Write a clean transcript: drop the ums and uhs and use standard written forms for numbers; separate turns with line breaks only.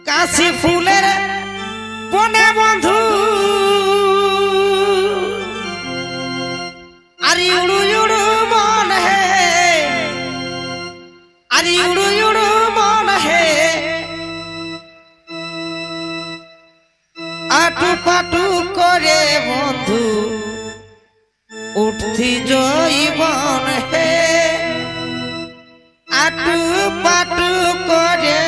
কাশি ফুলের বনে বন্ধু আরি উড়ু উড়ু মন হে আরি উড়ু উড়ু মন হে আটু পাটু করে বন্ধু উঠতি জৈবন হে আটু পাটু করে